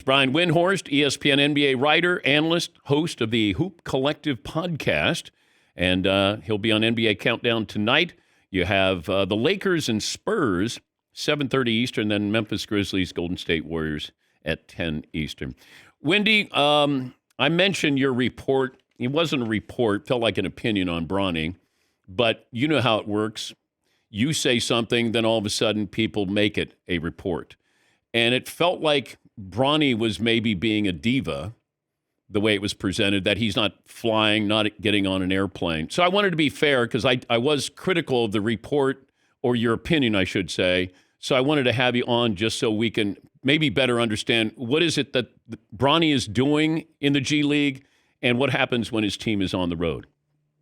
Brian Windhorst, ESPN NBA writer, analyst, host of the Hoop Collective podcast. And he'll be on NBA Countdown tonight. You have the Lakers and Spurs, 7:30 Eastern, then Memphis Grizzlies, Golden State Warriors at 10 Eastern. Wendy, I mentioned your report. It wasn't a report, felt like an opinion on Bronny, but you know how it works. You say something, then all of a sudden people make it a report. And it felt like Bronny was maybe being a diva, the way it was presented, that he's not flying, not getting on an airplane. So I wanted to be fair because I was critical of the report, or your opinion, I should say. So I wanted to have you on just so we can maybe better understand what is it that Bronny is doing in the G League and what happens when his team is on the road.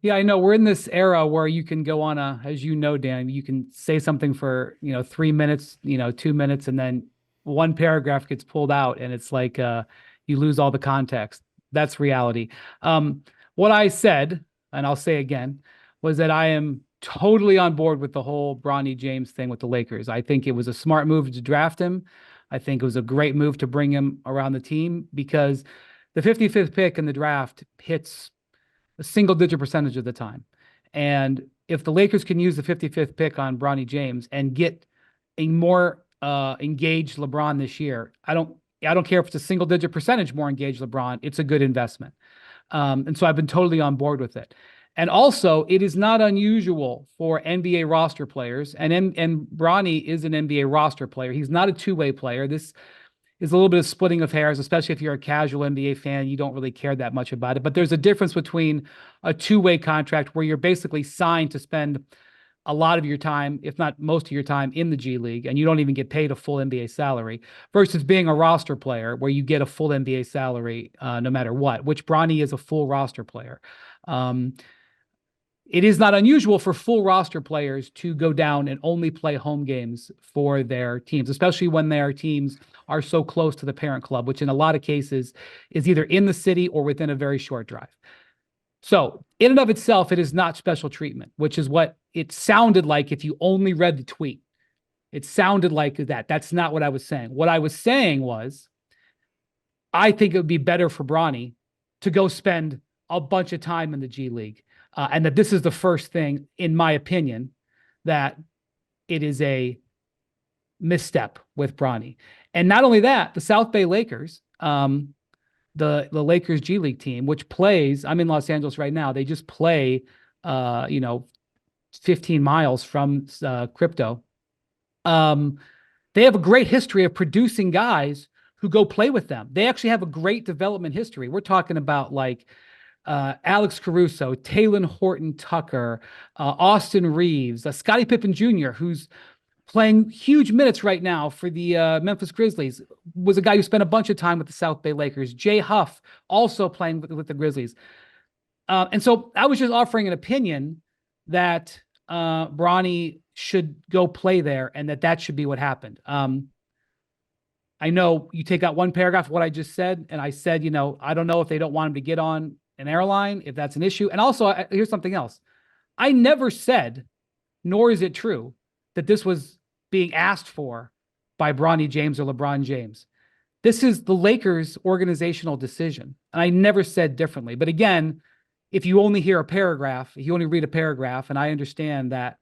Yeah, I know we're in this era where you can go on as you know, Dan, you can say something for, 3 minutes, 2 minutes, and then one paragraph gets pulled out and it's like you lose all the context. That's reality. What I said, and I'll say again, was that I am totally on board with the whole Bronny James thing with the Lakers. I think it was a smart move to draft him. I think it was a great move to bring him around the team because the 55th pick in the draft hits a single-digit percentage of the time. And if the Lakers can use the 55th pick on Bronny James and get a more engaged LeBron this year, I don't care if it's a single-digit percentage more engaged LeBron, it's a good investment. And so I've been totally on board with it. And also, it is not unusual for NBA roster players, and Bronny is an NBA roster player. He's not a two-way player. This is a little bit of splitting of hairs, especially if you're a casual NBA fan, you don't really care that much about it. But there's a difference between a two-way contract where you're basically signed to spend a lot of your time, if not most of your time, in the G League, and you don't even get paid a full NBA salary, versus being a roster player where you get a full NBA salary no matter what, which Bronny is a full roster player. It is not unusual for full roster players to go down and only play home games for their teams, especially when their teams are so close to the parent club, which in a lot of cases is either in the city or within a very short drive. So in and of itself, it is not special treatment, which is what it sounded like if you only read the tweet. It sounded like that. That's not what I was saying. What I was saying was, I think it would be better for Bronny to go spend a bunch of time in the G League. And that this is the first thing, in my opinion, that it is a misstep with Bronny. And not only that, the South Bay Lakers, the Lakers G League team, which plays, I'm in Los Angeles right now, they just play, 15 miles from Crypto. They have a great history of producing guys who go play with them. They actually have a great development history. We're talking about like Alex Caruso, Talen Horton-Tucker, Austin Reeves, Scottie Pippen Jr., who's playing huge minutes right now for the Memphis Grizzlies, was a guy who spent a bunch of time with the South Bay Lakers. Jay Huff, also playing with the Grizzlies. And so I was just offering an opinion that Bronny should go play there and that should be what happened. I know you take out one paragraph of what I just said, and I said, I don't know if they don't want him to get on an airline, if that's an issue. And also, here's something else. I never said, nor is it true, that this was being asked for by Bronny James or LeBron James. This is the Lakers' organizational decision. And I never said differently. But again, if you only hear a paragraph, if you only read a paragraph, and I understand that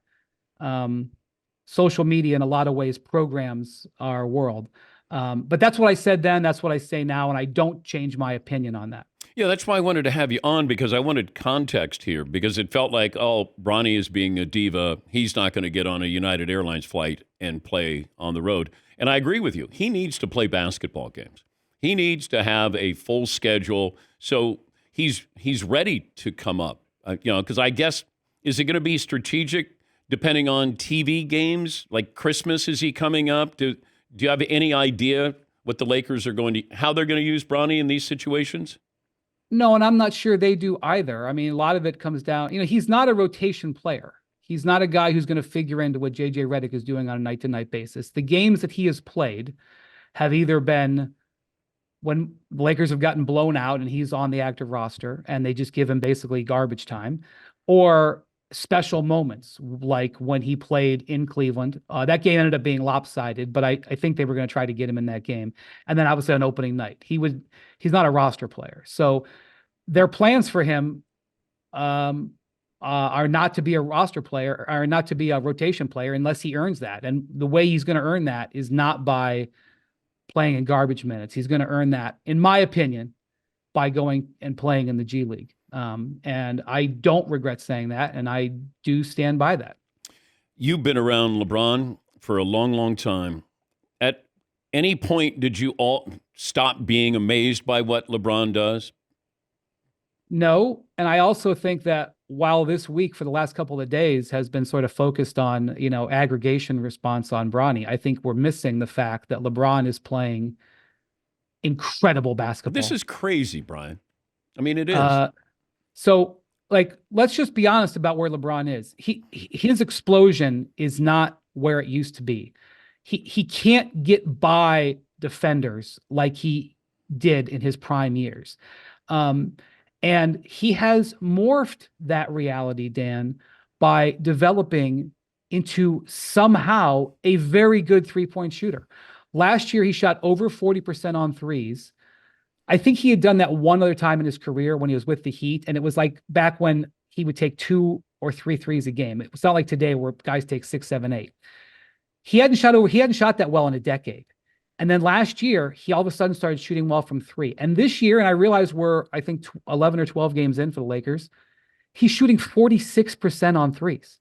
social media in a lot of ways programs our world. But that's what I said then. That's what I say now. And I don't change my opinion on that. Yeah, that's why I wanted to have you on, because I wanted context here, because it felt like, Bronny is being a diva. He's not going to get on a United Airlines flight and play on the road. And I agree with you. He needs to play basketball games. He needs to have a full schedule. So he's ready to come up, because I guess, is it going to be strategic depending on TV games? Like Christmas, is he coming up? Do you have any idea what the Lakers are how they're going to use Bronny in these situations? No, and I'm not sure they do either. I mean, a lot of it comes down, he's not a rotation player. He's not a guy who's going to figure into what JJ Redick is doing on a night-to-night basis. The games that he has played have either been when the Lakers have gotten blown out and he's on the active roster and they just give him basically garbage time, or special moments, like when he played in Cleveland. That game ended up being lopsided, but I think they were going to try to get him in that game. And then obviously on opening night, he's not a roster player. So their plans for him are not to be a roster player, or not to be a rotation player unless he earns that. And the way he's going to earn that is not by playing in garbage minutes. He's going to earn that, in my opinion, by going and playing in the G League. And I don't regret saying that, and I do stand by that. You've been around LeBron for a long, long time. At any point, did you all stop being amazed by what LeBron does? No. And I also think that while this week for the last couple of days has been sort of focused on, aggregation response on Bronny, I think we're missing the fact that LeBron is playing incredible basketball. This is crazy, Brian. I mean, it is. So, let's just be honest about where LeBron is. His explosion is not where it used to be. He can't get by defenders like he did in his prime years. And he has morphed that reality, Dan, by developing into somehow a very good three-point shooter. Last year, he shot over 40% on threes. I think he had done that one other time in his career when he was with the Heat, and it was like back when he would take 2 or 3 threes a game. It's not like today where guys take 6, 7, 8. He hadn't shot that well in a decade. And then last year, he all of a sudden started shooting well from 3. And this year, and I realize we're, I think, 11 or 12 games in for the Lakers, he's shooting 46% on threes.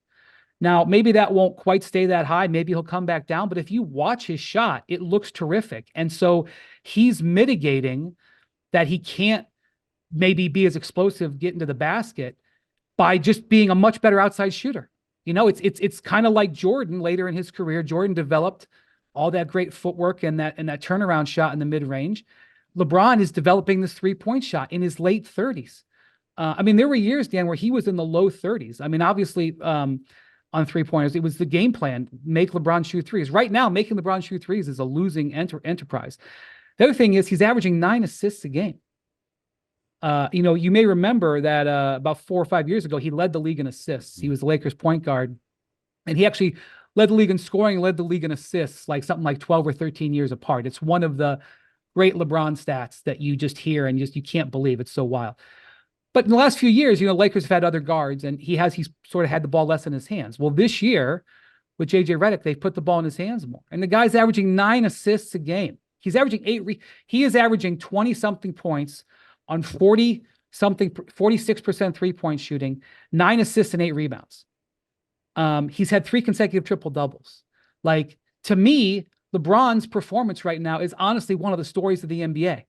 Now, maybe that won't quite stay that high. Maybe he'll come back down. But if you watch his shot, it looks terrific. And so he's mitigating that he can't maybe be as explosive getting to the basket by just being a much better outside shooter. It's kind of like Jordan later in his career. Jordan developed all that great footwork and that turnaround shot in the mid-range. LeBron is developing this three-point shot in his late 30s. There were years, Dan, where he was in the low 30s. Obviously, on three-pointers, it was the game plan, make LeBron shoot threes. Right now, making LeBron shoot threes is a losing enterprise. The other thing is he's averaging 9 assists a game. You may remember that about 4 or 5 years ago, he led the league in assists. He was the Lakers point guard, and he actually led the league in scoring, led the league in assists, something like 12 or 13 years apart. It's one of the great LeBron stats that you just hear and you can't believe. It's so wild. But in the last few years, Lakers have had other guards, and he's sort of had the ball less in his hands. Well, this year with JJ Redick, they've put the ball in his hands more, and the guy's averaging 9 assists a game. He's averaging he is averaging 20 something points on 46% three-point shooting, 9 assists and 8 rebounds. He's had 3 consecutive triple doubles. To me, LeBron's performance right now is honestly one of the stories of the NBA.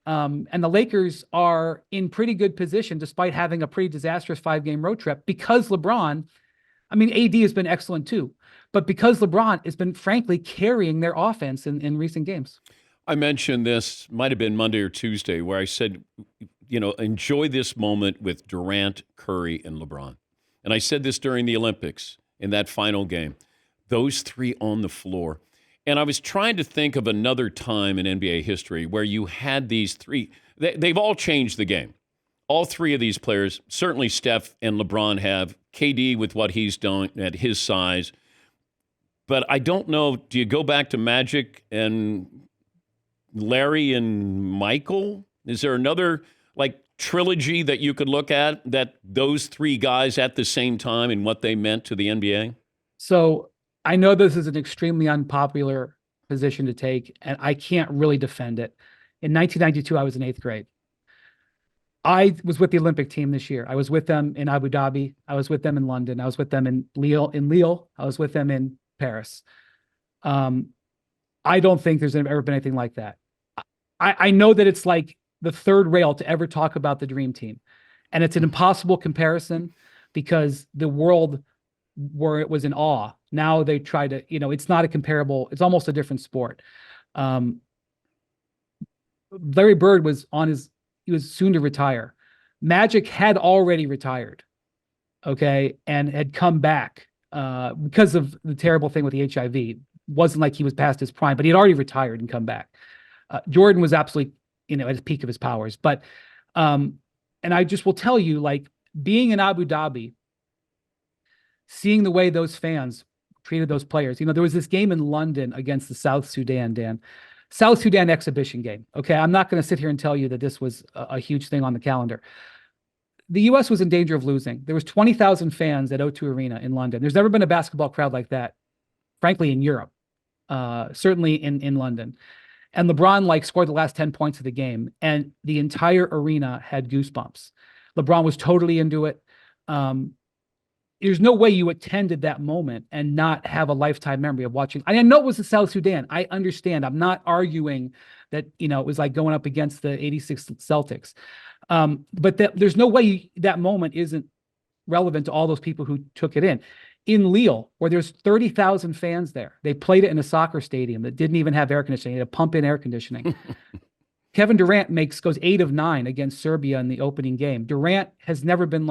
And the Lakers are in pretty good position despite having a pretty disastrous 5-game road trip because LeBron, AD has been excellent too, but because LeBron has been frankly carrying their offense in recent games. I mentioned this, might have been Monday or Tuesday, where I said, enjoy this moment with Durant, Curry, and LeBron. And I said this during the Olympics in that final game. Those 3 on the floor. And I was trying to think of another time in NBA history where you had these 3. They've all changed the game. All 3 of these players, certainly Steph and LeBron have. KD with what he's done at his size. But I don't know, do you go back to Magic and Larry and Michael? Is there another trilogy that you could look at that those 3 guys at the same time and what they meant to the NBA? So I know this is an extremely unpopular position to take, and I can't really defend it. In 1992, I was in 8th grade. I was with the Olympic team this year. I was with them in Abu Dhabi. I was with them in London. I was with them in Lille. I was with them in Paris. I don't think there's ever been anything like that. I know that it's like the third rail to ever talk about the dream team. And it's an impossible comparison because the world where it was in awe, now they try to, it's not a comparable, it's almost a different sport. Larry Bird he was soon to retire. Magic had already retired, okay, and had come back because of the terrible thing with the HIV. Wasn't like he was past his prime, but he had already retired and come back. Jordan was absolutely, at his peak of his powers. But, and I just will tell you, being in Abu Dhabi seeing the way those fans treated those players. There was this game in London against the South Sudan, Dan. South Sudan exhibition game. Okay, I'm not going to sit here and tell you that this was a huge thing on the calendar. The U.S. was in danger of losing. There was 20,000 fans at O2 Arena in London. There's never been a basketball crowd like that, frankly, in Europe, certainly in London. And LeBron scored the last 10 points of the game, and the entire arena had goosebumps. LeBron was totally into it. There's no way you attended that moment and not have a lifetime memory of watching. I know it was the South Sudan. I understand. I'm not arguing that, it was like going up against the 86 Celtics. But there's no way that moment isn't relevant to all those people who took it in. In Lille, where there's 30,000 fans there, they played it in a soccer stadium that didn't even have air conditioning. They had to pump in air conditioning. Kevin Durant goes 8 of 9 against Serbia in the opening game. Durant has never been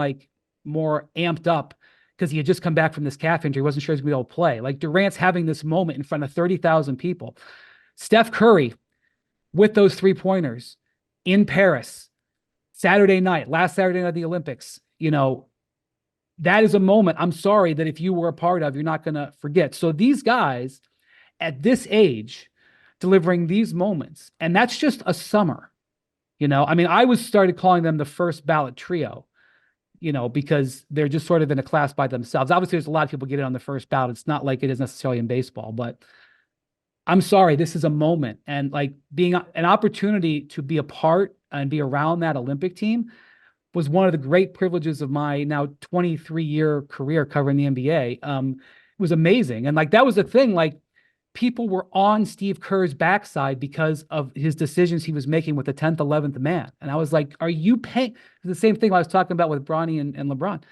more amped up because he had just come back from this calf injury. He wasn't sure he was going to be able to play. Durant's having this moment in front of 30,000 people. Steph Curry with those 3-pointers in Paris, last Saturday night of the Olympics, that is a moment, I'm sorry, that if you were a part of, you're not going to forget. So these guys at this age delivering these moments, and that's just a summer, I started calling them the first ballot trio, because they're just sort of in a class by themselves. Obviously, there's a lot of people get in on the first ballot. It's not like it is necessarily in baseball, but I'm sorry, this is a moment. And being an opportunity to be a part and be around that Olympic team was one of the great privileges of my now 23-year career covering the NBA. It was amazing. And that was the thing, people were on Steve Kerr's backside because of his decisions he was making with the 10th, 11th man. And I was like, are you paying? The same thing I was talking about with Bronny and LeBron.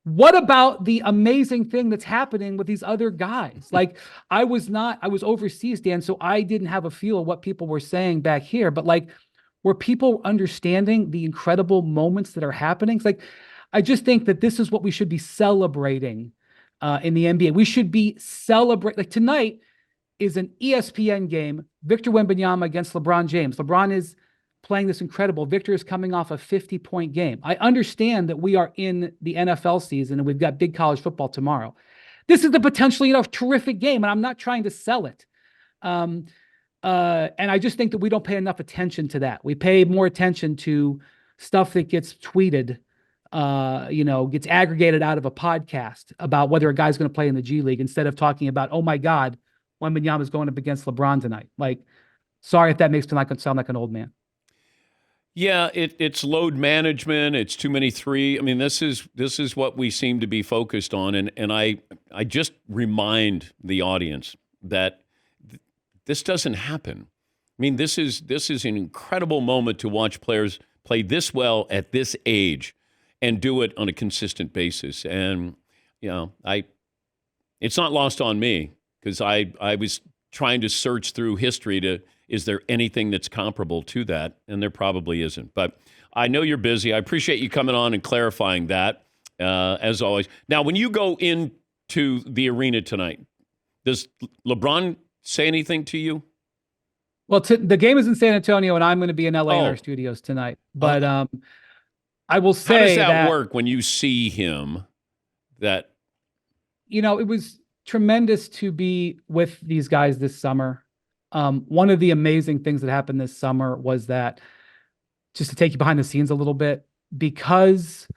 What about the amazing thing that's happening with these other guys? I was overseas, Dan, so I didn't have a feel of what people were saying back here, but were people understanding the incredible moments that are happening? I just think that this is what we should be celebrating in the NBA. We should be celebrating. Tonight is an ESPN game. Victor Wembanyama against LeBron James. LeBron is playing this incredible. Victor is coming off a 50-point game. I understand that we are in the NFL season and we've got big college football tomorrow. This is the potentially terrific game, and I'm not trying to sell it. And I just think that we don't pay enough attention to that. We pay more attention to stuff that gets tweeted, gets aggregated out of a podcast about whether a guy's going to play in the G League instead of talking about, oh my God, Wembanyama is going up against LeBron tonight. Sorry if that makes me sound like an old man. Yeah, it's load management. It's too many three. I mean, this is what we seem to be focused on, and I just remind the audience that this doesn't happen. I mean, this is an incredible moment to watch players play this well at this age and do it on a consistent basis. And it's not lost on me because I was trying to search through history is there anything that's comparable to that? And there probably isn't. But I know you're busy. I appreciate you coming on and clarifying that, as always. Now, when you go into the arena tonight, does LeBron say anything to you? Well, the game is in San Antonio, and I'm going to be in LA in our studios tonight. But I will say, how does that work when you see him? It was tremendous to be with these guys this summer. One of the amazing things that happened this summer was that, just to take you behind the scenes a little bit, because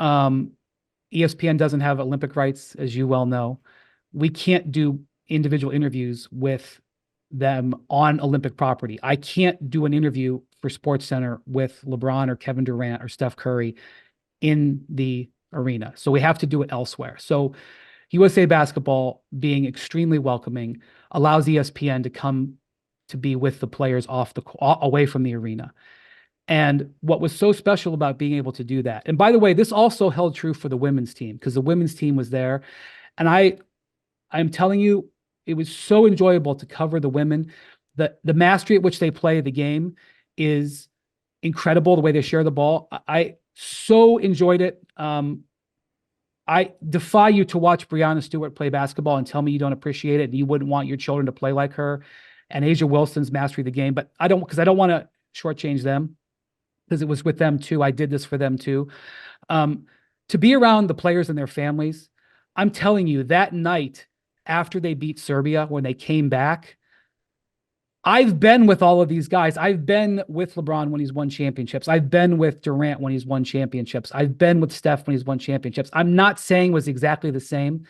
ESPN doesn't have Olympic rights, as you well know, we can't do individual interviews with them on Olympic property. I can't do an interview for SportsCenter with LeBron or Kevin Durant or Steph Curry in the arena. So we have to do it elsewhere. So USA Basketball, being extremely welcoming, allows ESPN to come to be with the players away from the arena. And what was so special about being able to do that, and by the way, this also held true for the women's team, because the women's team was there. And I'm telling you, it was so enjoyable to cover the women. The mastery at which they play the game is incredible, the way they share the ball. I so enjoyed it. I defy you to watch Breanna Stewart play basketball and tell me you don't appreciate it and you wouldn't want your children to play like her. And Asia Wilson's mastery of the game, but I don't want to shortchange them, because it was with them too. I did this for them too. To be around the players and their families, I'm telling you, that night after they beat Serbia, when they came back, I've been with all of these guys. I've been with LeBron when he's won championships. I've been with Durant when he's won championships. I've been with Steph when he's won championships. I'm not saying it was exactly the same,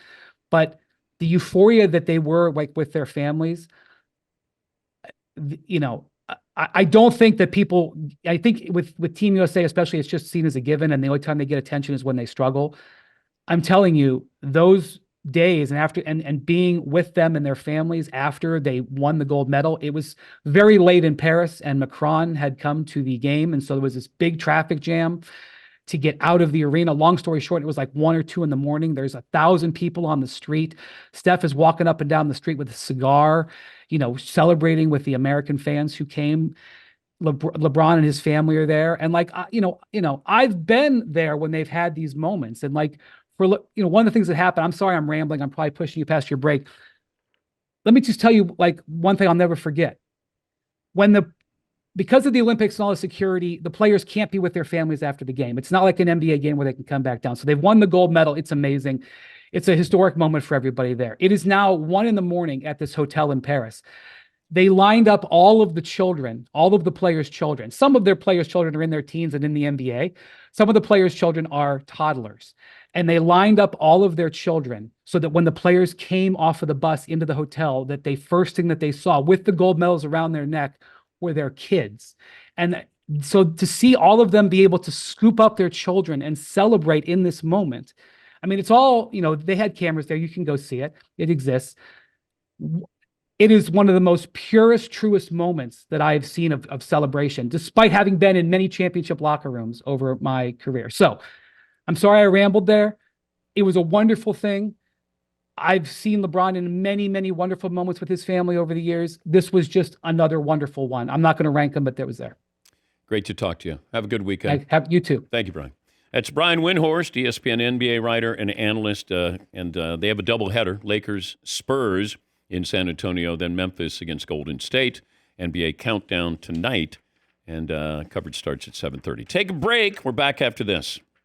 but the euphoria that they were like with their families, you know, I don't think that people, I think with Team USA, especially, it's just seen as a given. And the only time they get attention is when they struggle. I'm telling you, those days and after and being with them and their families after they won the gold medal, it was very late in Paris and Macron had come to the game. And so there was this big traffic jam to get out of the arena. Long story short, it was like 1 or 2 in the morning. There's 1,000 people on the street. Steph is walking up and down the street with a cigar, celebrating with the American fans who came. LeBron and his family are there. And like, I've been there when they've had these moments. And like, one of the things that happened, I'm sorry, I'm rambling. I'm probably pushing you past your break. Let me just tell you, like, one thing I'll never forget. Because of the Olympics and all the security, the players can't be with their families after the game. It's not like an NBA game where they can come back down. So they've won the gold medal. It's amazing. It's a historic moment for everybody there. It is now 1 a.m. at this hotel in Paris. They lined up all of the children, all of the players' children. Some of their players' children are in their teens and in the NBA. Some of the players' children are toddlers. And they lined up all of their children so that when the players came off of the bus into the hotel, that they first thing that they saw with the gold medals around their neck were their kids. And so to see all of them be able to scoop up their children and celebrate in this moment, I mean, it's all, they had cameras there. You can go see it. It exists. It is one of the most purest, truest moments that I've seen of celebration, despite having been in many championship locker rooms over my career. So I'm sorry I rambled there. It was a wonderful thing. I've seen LeBron in many, many wonderful moments with his family over the years. This was just another wonderful one. I'm not going to rank them, but that was there. Great to talk to you. Have a good weekend. You too. Thank you, Brian. That's Brian Windhorst, ESPN NBA writer and analyst, and they have a doubleheader, Lakers-Spurs in San Antonio, then Memphis against Golden State. NBA countdown tonight, and coverage starts at 7:30. Take a break. We're back after this.